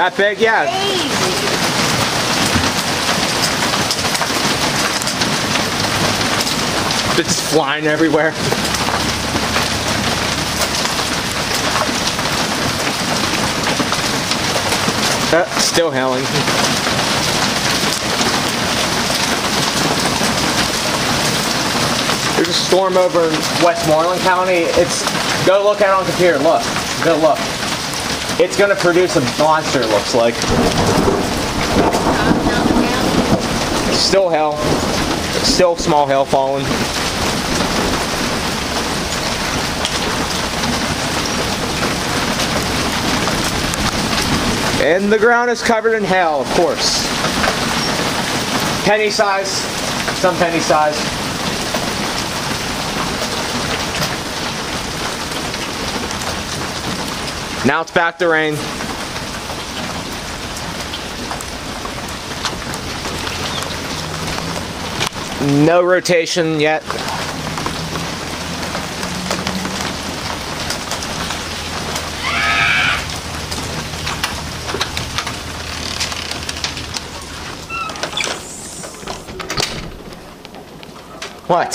That big? Yeah. It's flying everywhere. Still hailing. There's a storm over in Westmoreland County. Go look at it on the computer. Look. Go look. It's going to produce a monster, it looks like. Still hail. Still small hail falling. And the ground is covered in hail, of course. Penny size. Some penny size. Now it's back to rain. No rotation yet. What?